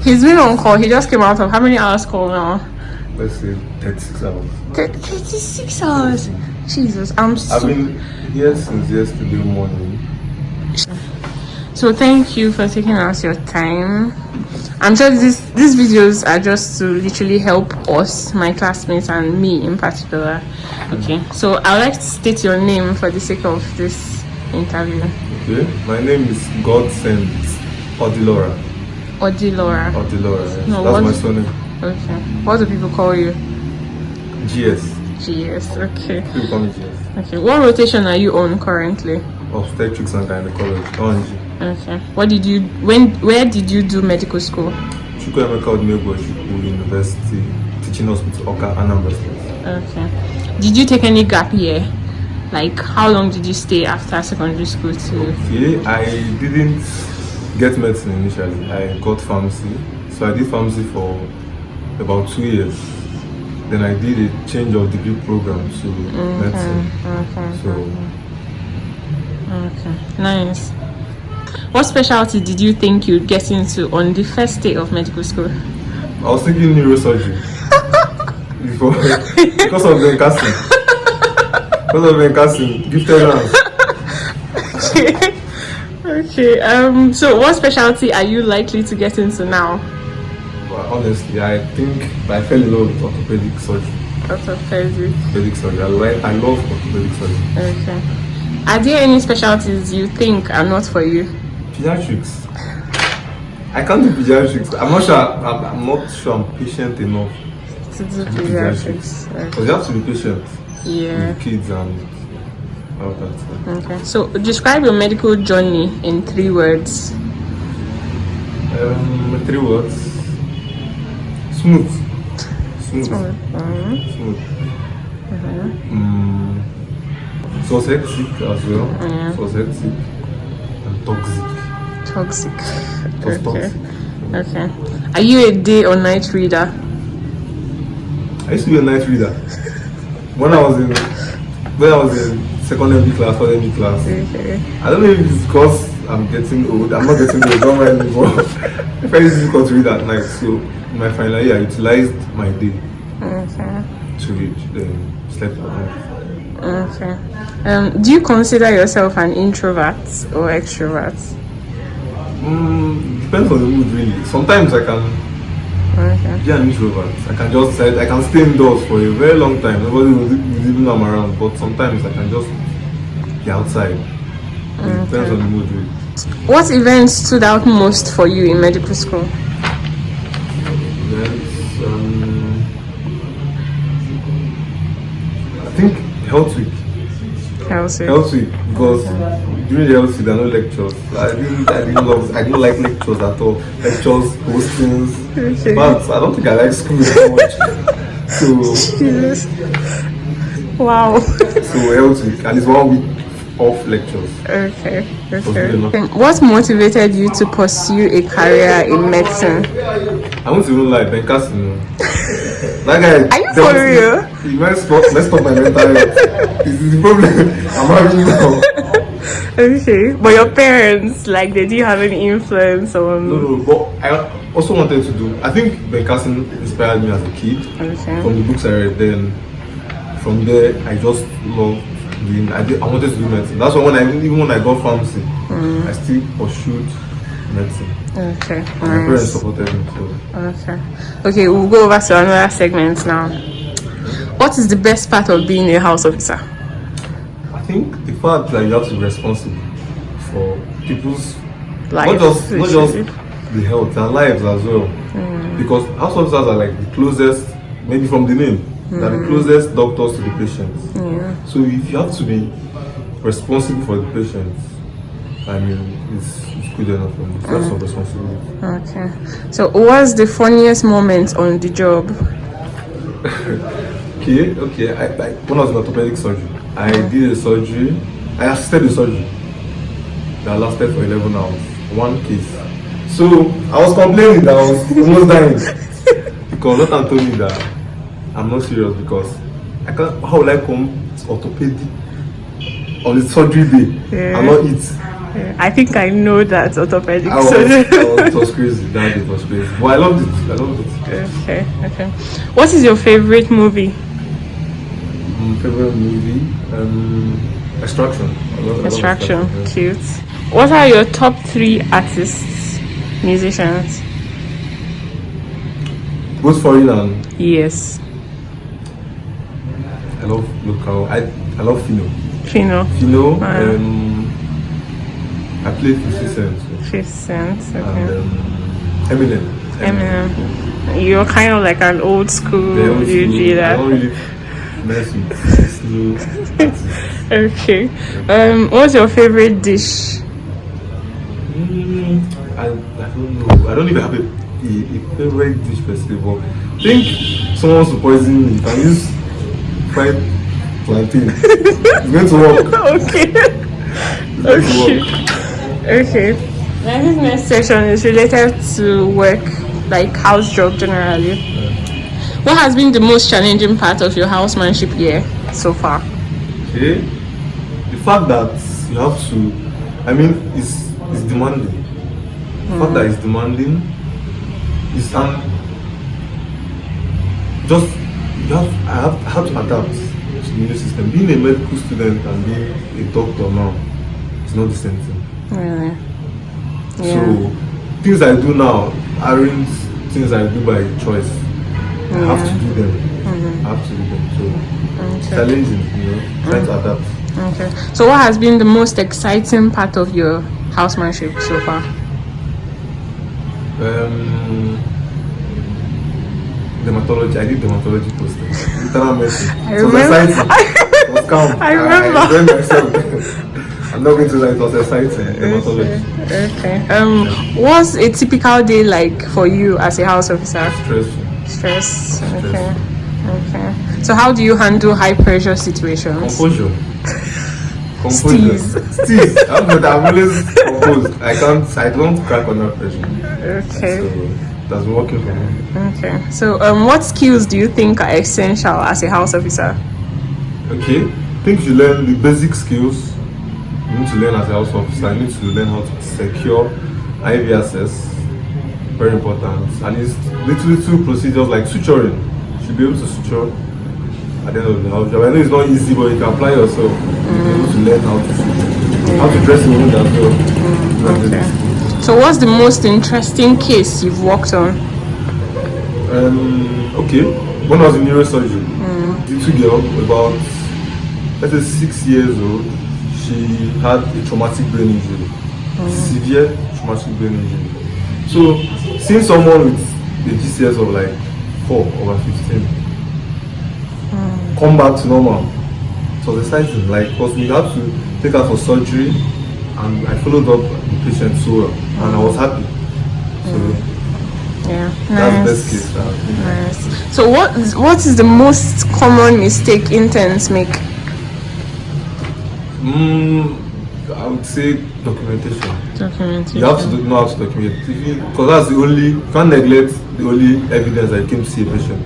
He's been on call. He just came out of how many hours call now? Let's say 36 hours. 36 hours. Jesus, I've been here since yesterday morning. So thank you for taking out your time. I'm sure these videos are just to literally help us, my classmates, and me in particular. Okay, so I'd like to state your name for the sake of this interview. Okay, my name is Godsent Odilora. Odilora. Odilora, yes. No, That's my surname. Okay. What do people call you? GS. GS, okay. People call me GS. Okay, what rotation are you on currently? Obstetrics and gynecology. ONG. Okay. Where did you do medical school? Chukwuemeka Odumegwu University, Teaching Hospital, Oka, Anambra State. Okay. Did you take any gap year? Like, how long did you stay after secondary school too? Okay, I didn't get medicine initially. I got pharmacy. So I did pharmacy for about 2 years. Then I did a change of degree program to medicine. Okay, nice. What specialty did you think you'd get into on the first day of medical school? I was thinking neurosurgery before because of the casting. Because of the casting, gifted hands. Okay. So what specialty are you likely to get into now? Well, honestly, I think I fell in love with orthopedic surgery. Orthopedic surgery. I love orthopedic surgery. Okay. Are there any specialties you think are not for you? Pediatrics. I can't do pediatrics. I'm not sure I'm patient enough To do pediatrics. Because you have to be patient with kids and all that. Okay. So describe your medical journey in 3 words. 3 words. Smooth. Smooth. So hectic as well. So hectic and toxic. Okay. Are you a day or night reader? I used to be a night reader when I was in secondary class, fourth class. Okay. I don't know if it's because I'm getting old. I'm not getting old. Don't mind me, but it's very difficult to read at night. So in my final year, I utilized my day to read, then slept at night. Okay. Do you consider yourself an introvert or extrovert? Depends on the mood, really. Sometimes I can be an introvert. I can stay indoors for a very long time. Nobody will even know I'm around. But sometimes I can just be outside. It depends on the mood, really. What events stood out most for you in medical school? I think Health Week. Health Week, because during the Health Week there are no lectures. I didn't like lectures at all. Lectures, postings. But I don't think I like school so much. Jesus. Wow. So Health Week, and it's 1 week off lectures. Okay. What motivated you to pursue a career in medicine? I won't even lie, Ben Cassin. That guy. Are you for real? He messed up my mental health. This is the problem I'm having now. Okay, but your parents, like, they didn't have any influence on... No, but I also wanted to do... I think Ben Cassin inspired me as a kid. From the books I read. Then from there, I just loved doing... I wanted to do medicine. That's why even when I got pharmacy, I still pursued medicine. Okay. My parents supported me too. Okay, we'll go over to another segment now. What is the best part of being a house officer? I think the fact that you have to be responsible for people's lives, not just the health, their lives as well. Because house officers are like the closest, maybe from the name, they're the closest doctors to the patients. So if you have to be responsible for the patients, I mean, it's good enough for me. That's some responsibility. Okay. So what's the funniest moment on the job? Okay. When I was in orthopedic surgery, I did a surgery. I assisted the surgery that lasted for 11 hours. 1 case. So I was complaining that I was almost dying because Nathan told me that I'm not serious because I can't. How will I come orthopedic on the surgery day and not eat? I think I know that orthopedic. It was crazy. That it was crazy. But I loved it. Okay. What is your favorite movie? Favorite movie? Extraction. I love Extraction. Yeah. Cute. What are your top 3 artists, musicians? Both foreign and Yes. I love local. I love Fino. Fino. I play 50 Cent. 50 Cent. Okay. And Eminem. You're kind of like an old school UG. I don't really mess with this new artist. Okay. What's your favorite dish? I don't know. I don't even have a favorite dish per se, but I think someone wants to poison me. Can use fried plantain. It's going to work. Okay. It's going to work. Okay. Now this next section is related to work, like house job generally. What has been the most challenging part of your housemanship year so far? Okay. The fact that you have to, it's demanding. The fact that it's demanding is I have to adapt to the new system. Being a medical student and being a doctor now is not the same thing. Really? Yeah. So things I do now aren't things I do by choice. I have to do them. I have to do them. So challenging, trying to adapt. Okay. So what has been the most exciting part of your housemanship so far? Dermatology. I did dermatology posting. Internal medicine. I remember. It was calm. I remember. I enjoyed myself. I'm not going to lie, it was exciting. Dermatology. Okay. What's a typical day like for you as a house officer? Stressful. Stress. Okay. So how do you handle high pressure situations? Composure. Steez. I'm always composed. I don't crack under pressure. Okay. So that's working for me. Okay. So what skills do you think are essential as a house officer? Okay. I think you learn the basic skills. You need to learn as a house officer. You need to learn how to secure IV access. Very important. And it's little procedures like suturing. You should be able to suture at the end of the house job. I know it's not easy, but you can apply yourself. You'll be able to learn how to suture. How to dress a wound as well. Okay. So what's the most interesting case you've worked on? Okay. When I was in neurosurgery, little girl, about let's say 6 years old, she had a traumatic brain injury. Severe traumatic brain injury. So seeing someone with a GCS of like 4/15 come back to normal, it was exciting. Like, because we had to take her for surgery, and I followed up the patient so well, and I was happy. So yeah, that's best case. Nice. So what is the most common mistake interns make? I would say documentation. Documentation. You have to know how to document, because that's the only, you can't neglect the only evidence that you came to see a patient.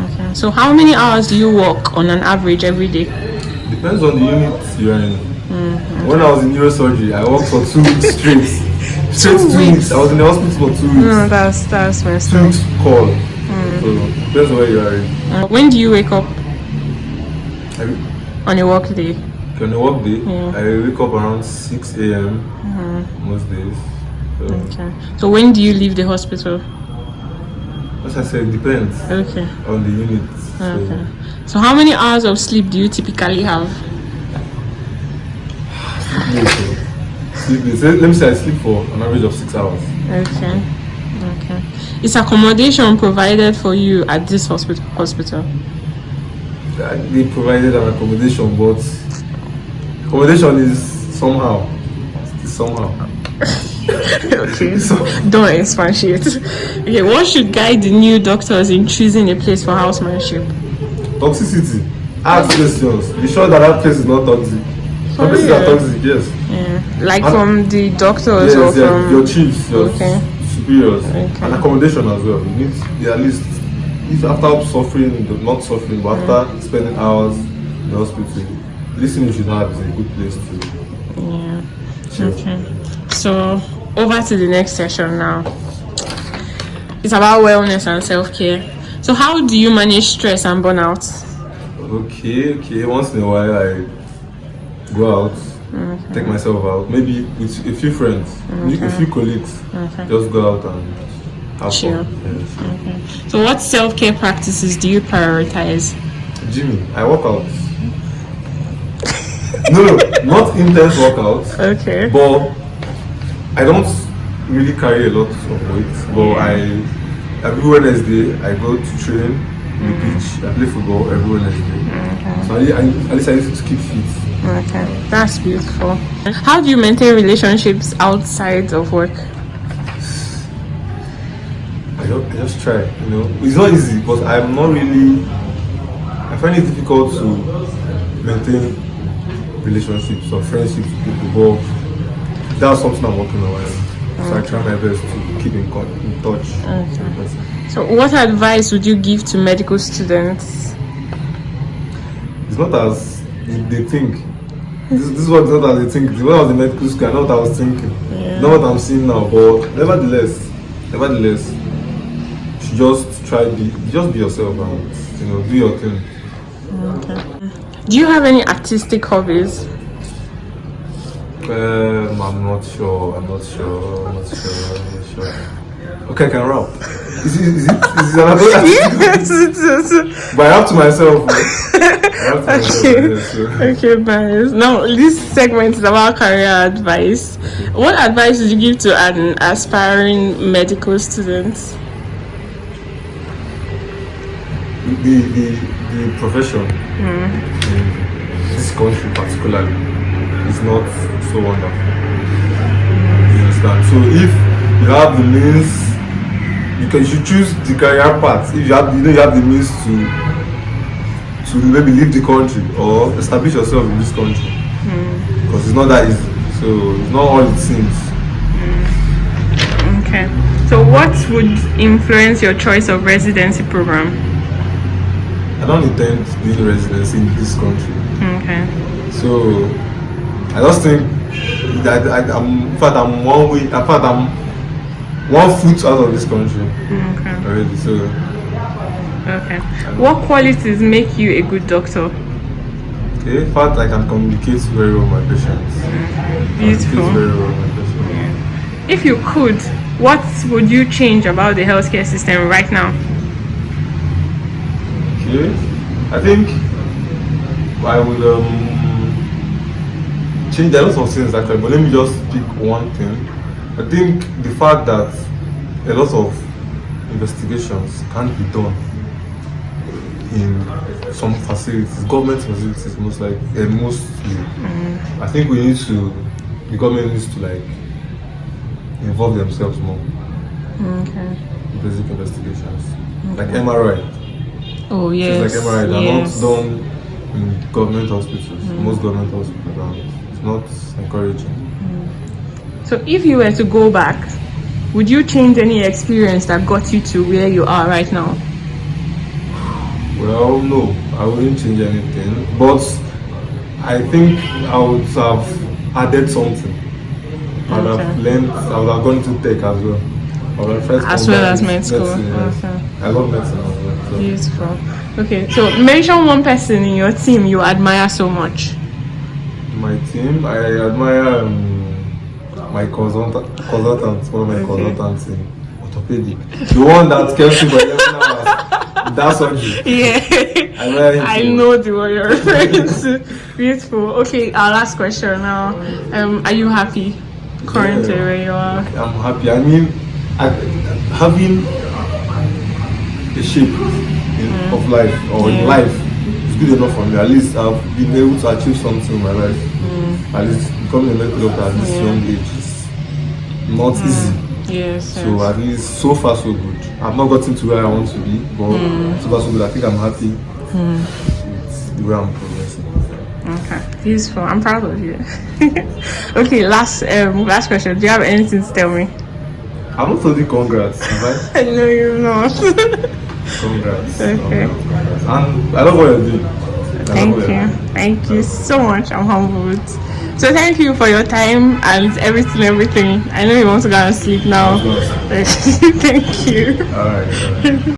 Okay. So how many hours do you work on an average every day? Depends on the unit you're in. When I was in neurosurgery, I worked for 2 weeks straight. 2 weeks. I was in the hospital for 2 weeks. No, that's messed 2 up. weeks call. So depends on where you are in. When do you wake up I, on your work day? on a work day, I wake up around 6 a.m. Most days. So, Okay. So when do you leave the hospital? as I said, it depends Okay. on the unit. So, Okay. So how many hours of sleep do you typically have? sleep. Let me say I sleep for an average of 6 hours. Okay. Is accommodation provided for you at this hospital? They provided an accommodation, but accommodation is somehow. Okay. Don't expatiate. Okay. What should guide the new doctors in choosing a place for housemanship? Toxicity. Ask questions. Be sure that place is not toxic. Some places are toxic, yes. Yeah. Like from the doctors or Yes, from your chiefs, your superiors, Okay. and accommodation as well. You need at least, if after suffering, not suffering, but after spending hours in the hospital, listening you should have is a good place to. Yeah. chill. Okay. So over to the next session now. It's about wellness and self-care. So how do you manage stress and burnout? Okay. Once in a while, I go out, take myself out, maybe with a few friends, a few colleagues. Just go out and have Chill. fun. Yes. Okay. So what self-care practices do you prioritize? Jimmy, I work out. No, not intense workouts. Okay. But I don't really carry a lot of weight. But every Wednesday I go to train the beach. I play football every Wednesday. So at least I used to keep fit. Okay, that's beautiful. How do you maintain relationships outside of work? I just try, It's not easy, but I'm not really. I find it difficult to maintain relationships or friendships with people, but that's something I'm working on. So I try my best to keep in touch. Okay. So what advice would you give to medical students? It's not as they think. This is what not as they think. When I was in medical school, I know what I was thinking. Not what I'm seeing now, but nevertheless, you should just be yourself and do your thing. Okay. Do you have any artistic hobbies? I'm not sure. Okay, I can rap. Is it another? Yes, it is. But I rap to myself. Okay, nice. Now, this segment is about career advice. What advice would you give to an aspiring medical student? The profession in this country particularly is not so wonderful. You understand? So if you have the means, you should choose the career path. If you have the means to maybe leave the country or establish yourself in this country, because it's not that easy. So it's not all it seems. Okay. So what would influence your choice of residency program? I don't intend doing residency in this country. Okay. So I just think that I'm one foot out of this country already. So okay. What qualities make you a good doctor? okay, in fact, I can communicate very well with my patients. Beautiful. Very well with my patients. If you could, what would you change about the healthcare system right now? Okay, I think I would change a lot of things actually, but let me just pick one thing. I think the fact that a lot of investigations can't be done in some facilities, government facilities, mostly. I think the government needs to involve themselves more. Okay. In basic investigations, like MRI. Oh yes. Things like MRI, they're Yes. not done in government hospitals. Most government hospitals, and it's not encouraging. So if you were to go back, would you change any experience that got you to where you are right now? Well, no, I wouldn't change anything, but I think I would have added something. I would have learned, I would have gone to tech as well. I would have tried to As well as combine med school. medicine, yes. Okay. I love medicine as well. So. Beautiful. Okay, so mention one person in your team you admire so much. My team, I admire my consultant, one of my consultants in orthopedic. The one that kept me for 11 hours. That surgery. Yeah. I know the one you're referring to. Beautiful. Okay, our last question now. Are you happy currently where you are? I'm happy. I mean, having a shape of life or in life is good enough for me. At least I've been able to achieve something in my life. At least becoming a medical doctor at this young age is not easy. Yes. So at least so far so good. I've not gotten to where I want to be, but so far so good. I think I'm happy with the way I'm progressing. Okay, beautiful. I'm proud of you. Okay, last question. Do you have anything to tell me? I'm not told you congrats, have I? No, you're not. Congrats. Okay. And I love what you're doing. Thank you so much. I'm humbled. So thank you for your time and everything. I know you want to go and sleep now. Of course. Thank you. All right.